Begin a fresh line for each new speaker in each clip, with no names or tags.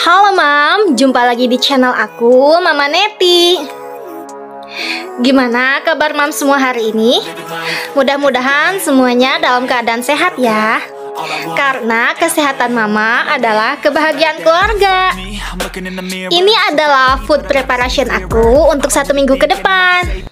Halo Mam, jumpa lagi di channel aku, Mama Neti. Gimana kabar Mam semua hari ini? Mudah-mudahan semuanya dalam keadaan sehat ya. Karena kesehatan Mama adalah kebahagiaan keluarga. Ini adalah food preparation aku untuk 1 minggu ke depan.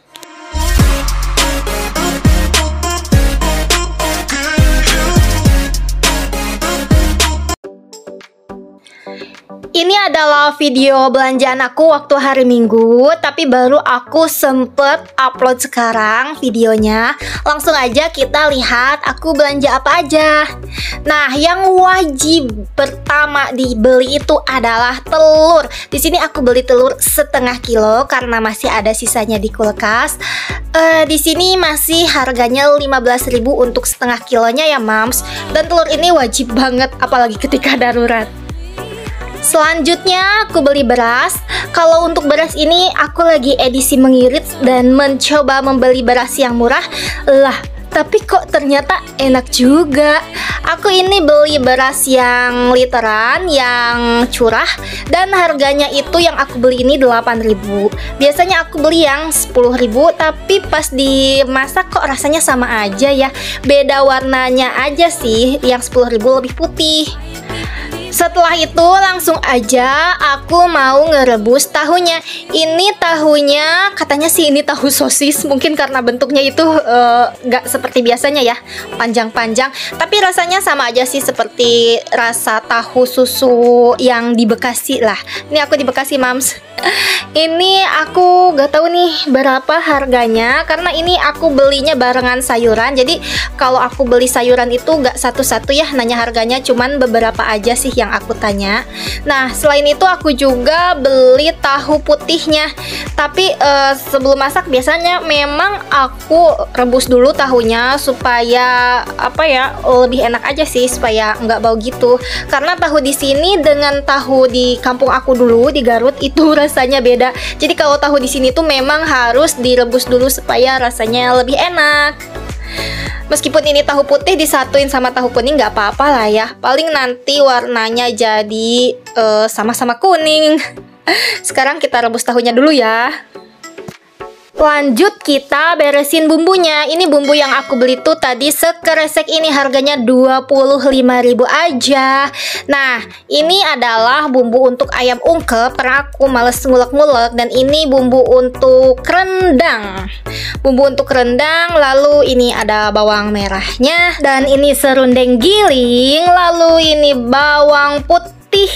Ini adalah video belanjaan aku waktu hari Minggu, tapi baru aku sempet upload sekarang videonya. Langsung aja kita lihat aku belanja apa aja. Nah, yang wajib pertama dibeli itu adalah telur. Di sini aku beli telur setengah kilo karena masih ada sisanya di kulkas. Di sini masih harganya 15.000 untuk setengah kilonya ya, Mams. Dan telur ini wajib banget apalagi ketika darurat. Selanjutnya aku beli beras. Kalau untuk beras ini aku lagi edisi mengirit dan mencoba membeli beras yang murah. Lah, tapi kok ternyata enak juga. Aku ini beli beras yang literan, yang curah, dan harganya itu yang aku beli ini 8.000. Biasanya aku beli yang 10.000, tapi pas dimasak kok rasanya sama aja ya. Beda warnanya aja sih, yang 10.000 lebih putih. Setelah itu langsung aja aku mau ngerebus tahunya. Ini tahunya katanya sih ini tahu sosis. Mungkin karena bentuknya itu gak seperti biasanya ya, panjang-panjang. Tapi rasanya sama aja sih seperti rasa tahu susu yang di Bekasi lah. Ini aku di Bekasi, Mams. Ini aku gak tahu nih berapa harganya karena ini aku belinya barengan sayuran. Jadi kalau aku beli sayuran itu gak satu-satu ya nanya harganya, cuman beberapa aja sih yang aku tanya. Nah, selain itu aku juga beli tahu putihnya. Tapi sebelum masak biasanya memang aku rebus dulu tahunya supaya apa ya, lebih enak aja sih, supaya nggak bau gitu. Karena tahu di sini dengan tahu di kampung aku dulu di Garut itu rasanya beda. Jadi kalau tahu di sini tuh memang harus direbus dulu supaya rasanya lebih enak. Meskipun ini tahu putih disatuin sama tahu kuning nggak apa-apa lah ya. Paling nanti warnanya jadi sama-sama kuning. Sekarang kita rebus tahunya dulu ya. Lanjut kita beresin bumbunya. Ini bumbu yang aku beli tuh tadi sekresek ini harganya 25.000 aja. Nah, ini adalah bumbu untuk ayam ungkep karena aku males ngulek-ngulek. Dan ini bumbu untuk rendang. Bumbu untuk rendang, lalu ini ada bawang merahnya. Dan ini serundeng giling, lalu ini bawang putih.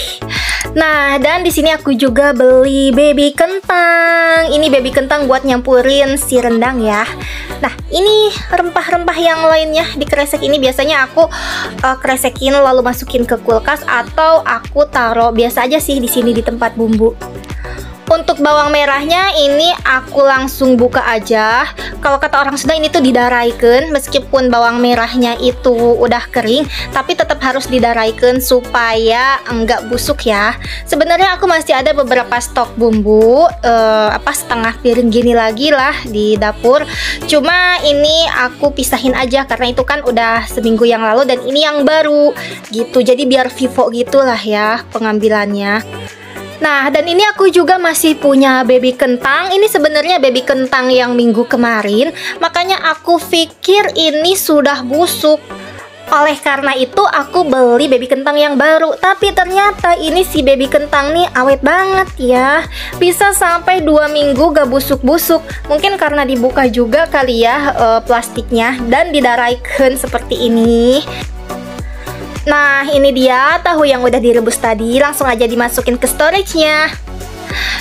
Nah, dan di sini aku juga beli baby kentang. Ini baby kentang buat nyampurin si rendang ya. Nah, ini rempah-rempah yang lainnya di kresek ini biasanya aku kresekin lalu masukin ke kulkas atau aku taruh biasa aja sih di sini di tempat bumbu. Untuk bawang merahnya ini aku langsung buka aja. Kalau kata orang Sunda ini tuh didaraikan. Meskipun bawang merahnya itu udah kering, tapi tetap harus didaraikan supaya enggak busuk ya. Sebenarnya aku masih ada beberapa stok bumbu, setengah piring gini lagi lah di dapur. Cuma ini aku pisahin aja karena itu kan udah seminggu yang lalu dan ini yang baru gitu. Jadi biar vivo gitulah ya pengambilannya. Nah, dan ini aku juga masih punya baby kentang. Ini sebenarnya baby kentang yang minggu kemarin. Makanya aku pikir ini sudah busuk. Oleh karena itu aku beli baby kentang yang baru. Tapi ternyata ini si baby kentang nih awet banget ya. Bisa sampai 2 minggu gak busuk-busuk. Mungkin karena dibuka juga kali ya plastiknya. Dan didaraikan seperti ini. Nah, ini dia tahu yang udah direbus tadi. Langsung aja dimasukin ke storage-nya.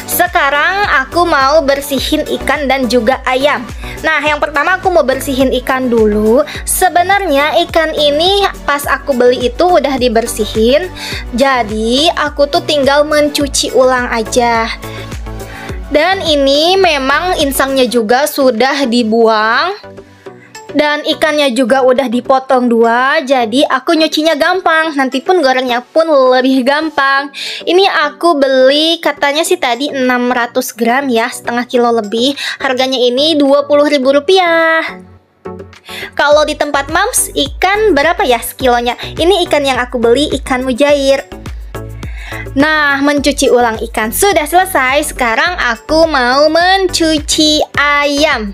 Sekarang aku mau bersihin ikan dan juga ayam. Nah, yang pertama aku mau bersihin ikan dulu. Sebenarnya ikan ini pas aku beli itu udah dibersihin. Jadi aku tuh tinggal mencuci ulang aja. Dan ini memang insangnya juga sudah dibuang. Dan ikannya juga udah dipotong 2, jadi aku nyucinya gampang. Nanti pun gorengnya pun lebih gampang. Ini aku beli katanya sih tadi 600 gram ya, setengah kilo lebih. Harganya ini 20.000 rupiah. Kalau di tempat Mams, ikan berapa ya sekilonya? Ini ikan yang aku beli, ikan mujair. Nah, mencuci ulang ikan sudah selesai. Sekarang aku mau mencuci ayam.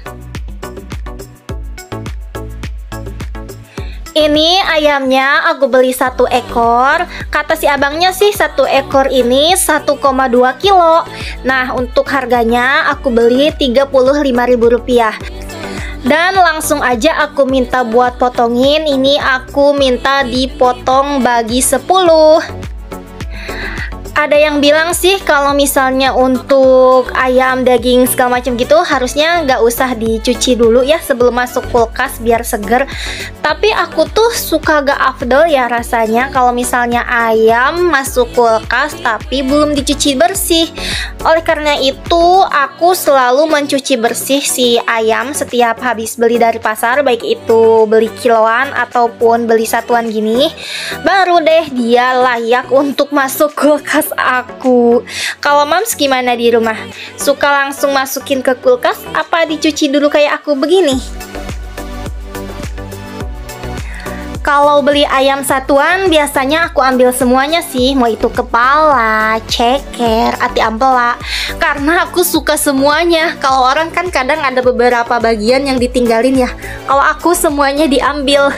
Ini ayamnya aku beli 1 ekor. Kata si abangnya sih 1 ekor ini 1,2 kilo. Nah, untuk harganya aku beli Rp35.000. Dan langsung aja aku minta buat potongin. Ini aku minta dipotong bagi 10. Ada yang bilang sih kalau misalnya untuk ayam, daging segala macam gitu harusnya nggak usah dicuci dulu ya sebelum masuk kulkas biar seger. Tapi aku tuh suka gak afdol ya rasanya kalau misalnya ayam masuk kulkas tapi belum dicuci bersih. Oleh karena itu aku selalu mencuci bersih si ayam setiap habis beli dari pasar, baik itu beli kiloan ataupun beli satuan gini. Baru deh dia layak untuk masuk kulkas aku. Kalau Mams gimana di rumah? Suka langsung masukin ke kulkas apa dicuci dulu kayak aku begini? Kalau beli ayam satuan biasanya aku ambil semuanya sih, mau itu kepala, ceker, ati ampela, karena aku suka semuanya. Kalau orang kan kadang ada beberapa bagian yang ditinggalin ya, kalau aku semuanya diambil.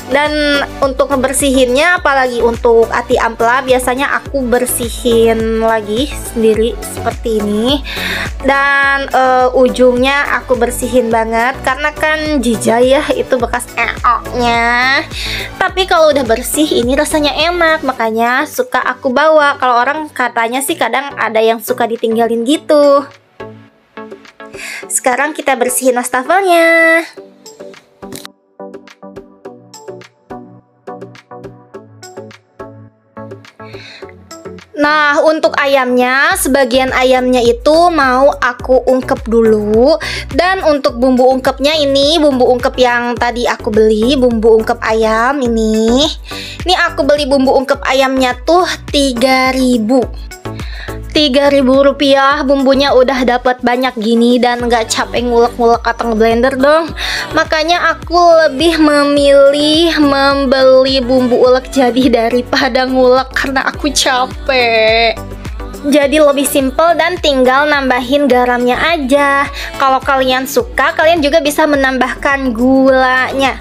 Dan untuk ngebersihinnya, apalagi untuk ati ampela, biasanya aku bersihin lagi sendiri seperti ini. Dan ujungnya aku bersihin banget karena kan jijai ya, itu bekas eoknya. Tapi kalau udah bersih ini rasanya enak, makanya suka aku bawa. Kalau orang katanya sih kadang ada yang suka ditinggalin gitu. Sekarang kita bersihin wastafelnya. Nah, untuk ayamnya, sebagian ayamnya itu mau aku ungkep dulu. Dan untuk bumbu ungkepnya ini, bumbu ungkep yang tadi aku beli, bumbu ungkep ayam ini. Ini aku beli bumbu ungkep ayamnya tuh Rp3.000, bumbunya udah dapat banyak gini dan nggak capek ngulek-ngulek atau ngeblender dong. Makanya aku lebih memilih membeli bumbu ulek jadi daripada ngulek karena aku capek. Jadi lebih simple dan tinggal nambahin garamnya aja. Kalau kalian suka, kalian juga bisa menambahkan gulanya.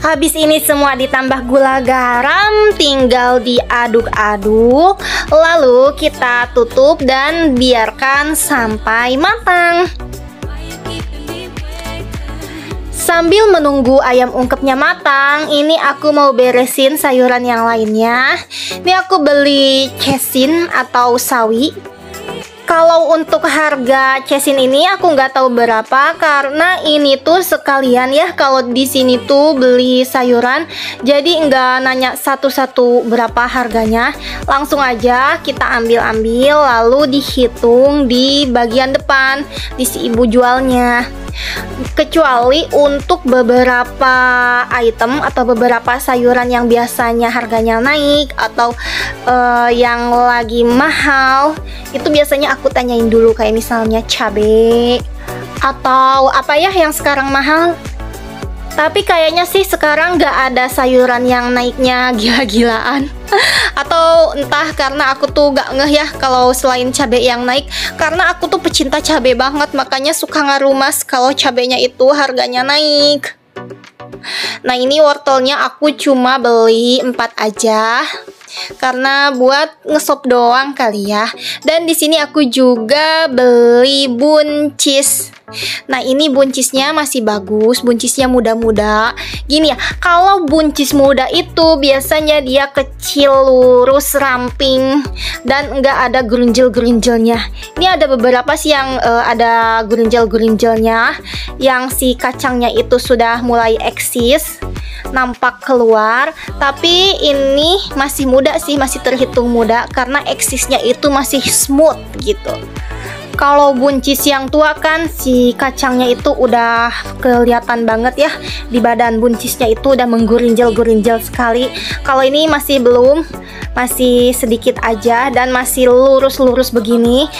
Habis ini semua ditambah gula garam, tinggal diaduk-aduk. Lalu kita tutup dan biarkan sampai matang. Sambil menunggu ayam ungkepnya matang, ini aku mau beresin sayuran yang lainnya. Ini aku beli cesin atau sawi. Kalau untuk harga cesin ini aku nggak tahu berapa karena ini tuh sekalian ya, kalau di sini tuh beli sayuran jadi nggak nanya satu-satu berapa harganya, langsung aja kita ambil lalu dihitung di bagian depan di si ibu jualnya. Kecuali untuk beberapa item atau beberapa sayuran yang biasanya harganya naik atau yang lagi mahal, itu biasanya aku tanyain dulu, kayak misalnya cabai atau apa ya yang sekarang mahal. Tapi kayaknya sih sekarang nggak ada sayuran yang naiknya gila-gilaan. Atau entah karena aku tuh nggak ngeh ya kalau selain cabai yang naik. Karena aku tuh pecinta cabai banget, makanya suka ngarumas kalau cabainya itu harganya naik. Nah, ini wortelnya aku cuma beli 4 aja karena buat ngesop doang kali ya. Dan di sini aku juga beli buncis. Nah, ini buncisnya masih bagus, buncisnya muda-muda. Gini ya, kalau buncis muda itu biasanya dia kecil, lurus, ramping, dan nggak ada gerunjel-gerunjelnya. Ini ada beberapa sih yang ada gerunjel-gerunjelnya, yang si kacangnya itu sudah mulai eksis, nampak keluar. Tapi ini masih muda sih, masih terhitung muda karena eksisnya itu masih smooth gitu. Kalau buncis yang tua kan si kacangnya itu udah kelihatan banget ya, di badan buncisnya itu udah menggerinjal-gerinjal sekali. Kalau ini masih belum, masih sedikit aja dan masih lurus-lurus begini.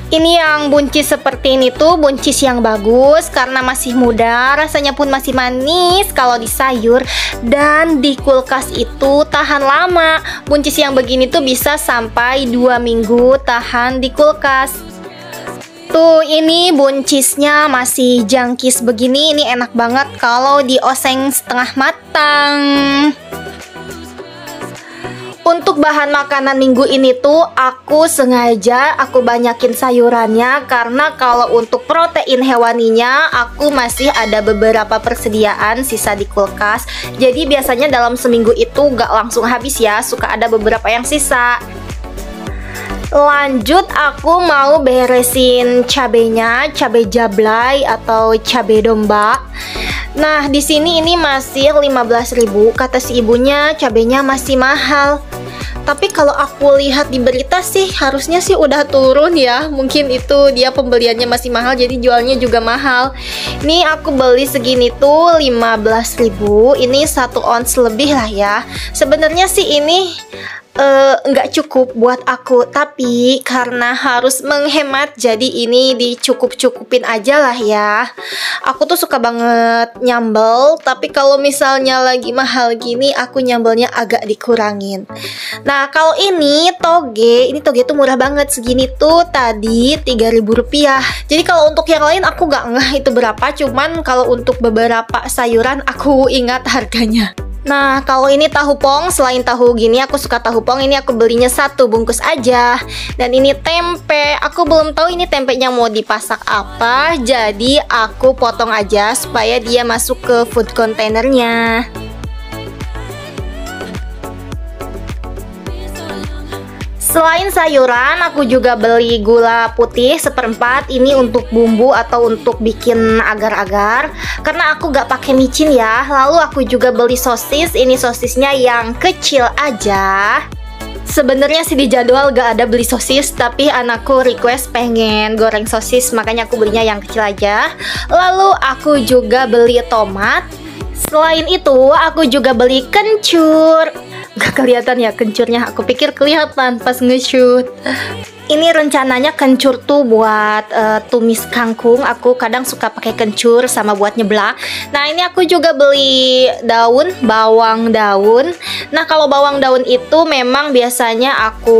Ini yang buncis seperti ini tuh buncis yang bagus karena masih muda, rasanya pun masih manis kalau di sayur, dan di kulkas itu tahan lama. Buncis yang begini tuh bisa sampai 2 minggu tahan di kulkas. Tuh, ini buncisnya masih jangkis begini, ini enak banget kalau dioseng setengah matang. Untuk bahan makanan minggu ini tuh aku sengaja banyakin sayurannya karena kalau untuk protein hewaninya aku masih ada beberapa persediaan sisa di kulkas. Jadi biasanya dalam seminggu itu gak langsung habis ya, suka ada beberapa yang sisa. Lanjut aku mau beresin cabenya, cabai jablay atau cabai domba. Nah, di sini ini masih 15.000, kata si ibunya cabenya masih mahal. Tapi kalau aku lihat di berita sih harusnya sih udah turun ya. Mungkin itu dia pembeliannya masih mahal jadi jualnya juga mahal. Ini aku beli segini tuh 15.000. Ini 1 ons lebih lah ya. Sebenarnya sih ini nggak cukup buat aku, tapi karena harus menghemat jadi ini dicukup-cukupin aja lah ya. Aku tuh suka banget nyambel, tapi kalau misalnya lagi mahal gini aku nyambelnya agak dikurangin. Nah, kalau ini toge tuh murah banget, segini tuh tadi 3.000 rupiah. Jadi kalau untuk yang lain aku nggak ngeh itu berapa, cuman kalau untuk beberapa sayuran aku ingat harganya. Nah, kalau ini tahu pong, selain tahu gini aku suka tahu pong, ini aku belinya 1 bungkus aja. Dan ini tempe, aku belum tahu ini tempenya mau dipasak apa, jadi aku potong aja supaya dia masuk ke food containernya. Selain sayuran, aku juga beli gula putih 1/4. Ini untuk bumbu atau untuk bikin agar-agar. Karena aku gak pakai micin ya. Lalu aku juga beli sosis. Ini sosisnya yang kecil aja. Sebenarnya sih di jadwal gak ada beli sosis, tapi anakku request pengen goreng sosis, makanya aku belinya yang kecil aja. Lalu aku juga beli tomat. Selain itu, aku juga beli kencur. Gak kelihatan ya kencurnya, aku pikir kelihatan pas nge-shoot. Ini rencananya kencur tuh buat tumis kangkung. Aku kadang suka pakai kencur sama buat nyeblak. Nah, ini aku juga beli bawang daun. Nah, kalau bawang daun itu memang biasanya aku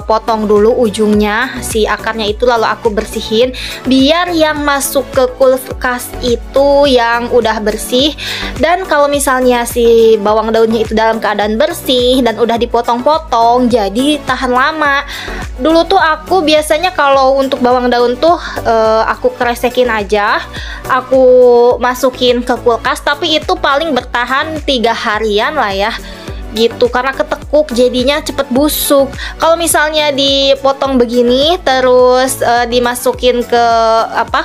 potong dulu ujungnya, si akarnya itu, lalu aku bersihin biar yang masuk ke kulkas itu yang udah bersih. Dan kalau misalnya si bawang daunnya itu dalam keadaan bersih dan udah dipotong-potong, jadi tahan lama. Dulu tuh aku biasanya kalau untuk bawang daun tuh aku kresekin aja, aku masukin ke kulkas, tapi itu paling bertahan 3 harian lah ya gitu, karena ketekuk jadinya cepet busuk. Kalau misalnya dipotong begini terus dimasukin ke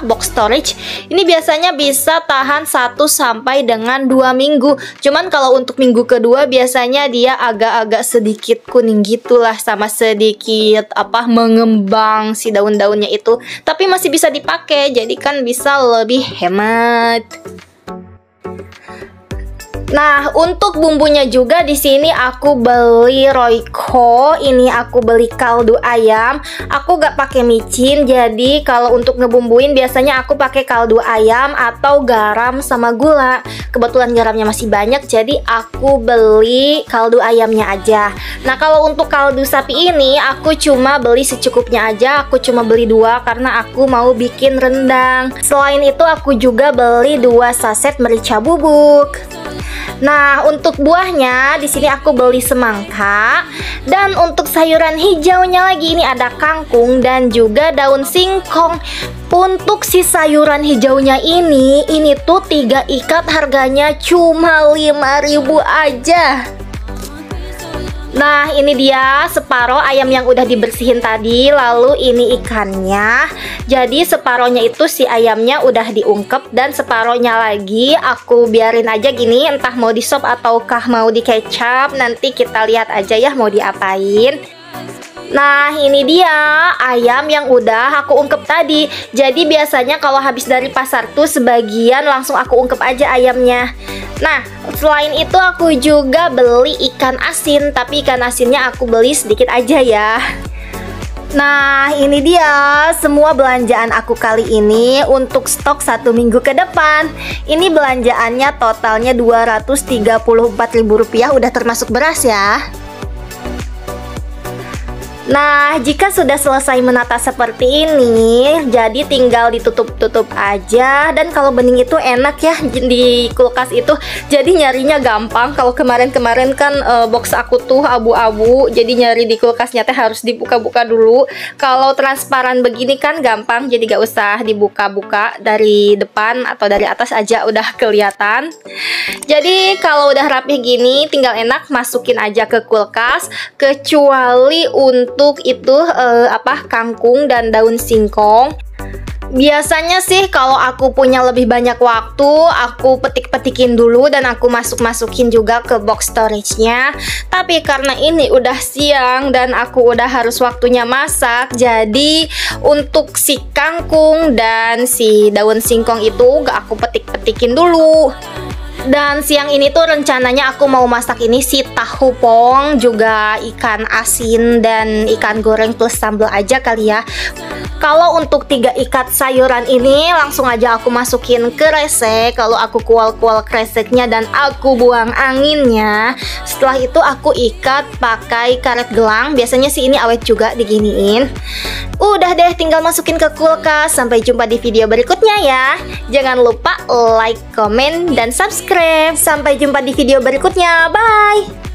box storage, ini biasanya bisa tahan 1 sampai dengan 2 minggu. Cuman kalau untuk minggu kedua biasanya dia agak-agak sedikit kuning gitulah, sama sedikit mengembang si daun-daunnya itu, tapi masih bisa dipakai, jadi kan bisa lebih hemat. Nah, untuk bumbunya juga di sini aku beli Royco. Ini aku beli kaldu ayam. Aku gak pakai micin, jadi kalau untuk ngebumbuin biasanya aku pakai kaldu ayam atau garam sama gula. Kebetulan garamnya masih banyak, jadi aku beli kaldu ayamnya aja. Nah, kalau untuk kaldu sapi ini aku cuma beli secukupnya aja. Aku cuma beli 2 karena aku mau bikin rendang. Selain itu aku juga beli 2 saset merica bubuk. Nah, untuk buahnya di sini aku beli semangka, dan untuk sayuran hijaunya lagi ini ada kangkung dan juga daun singkong. Untuk si sayuran hijaunya ini tuh 3 ikat harganya cuma 5.000 aja. Nah, ini dia separuh ayam yang udah dibersihin tadi. Lalu ini ikannya. Jadi separohnya itu si ayamnya udah diungkep, dan separohnya lagi aku biarin aja gini, entah mau di sop ataukah mau di kecap. Nanti kita lihat aja ya mau diapain. Nah, ini dia ayam yang udah aku ungkep tadi. Jadi biasanya kalau habis dari pasar tuh sebagian langsung aku ungkep aja ayamnya. Nah, selain itu aku juga beli ikan asin, tapi ikan asinnya aku beli sedikit aja ya. Nah, ini dia semua belanjaan aku kali ini untuk stok 1 minggu ke depan. Ini belanjaannya totalnya Rp234.000, udah termasuk beras ya. Nah, jika sudah selesai menata seperti ini, jadi tinggal ditutup-tutup aja. Dan kalau bening itu enak ya di kulkas itu, jadi nyarinya gampang. Kalau kemarin-kemarin kan box aku tuh abu-abu, jadi nyari di kulkasnya teh harus dibuka-buka dulu. Kalau transparan begini kan gampang, jadi gak usah dibuka-buka, dari depan atau dari atas aja udah kelihatan. Jadi kalau udah rapih gini, tinggal enak masukin aja ke kulkas, kecuali untuk itu kangkung dan daun singkong. Biasanya sih kalau aku punya lebih banyak waktu, aku petik-petikin dulu dan aku masukin juga ke box storage-nya. Tapi karena ini udah siang dan aku udah harus waktunya masak, jadi untuk si kangkung dan si daun singkong itu gak aku petik-petikin dulu. Dan siang ini tuh rencananya aku mau masak ini si tahu pong, juga ikan asin dan ikan goreng plus sambal aja kali ya. Kalau untuk 3 ikat sayuran ini langsung aja aku masukin ke resek. Kalau aku kual-kual kreseknya dan aku buang anginnya. Setelah itu aku ikat pakai karet gelang. Biasanya sih ini awet juga diginiin. Udah deh, tinggal masukin ke kulkas. Sampai jumpa di video berikutnya ya. Jangan lupa like, komen, dan subscribe. Sampai jumpa di video berikutnya. Bye!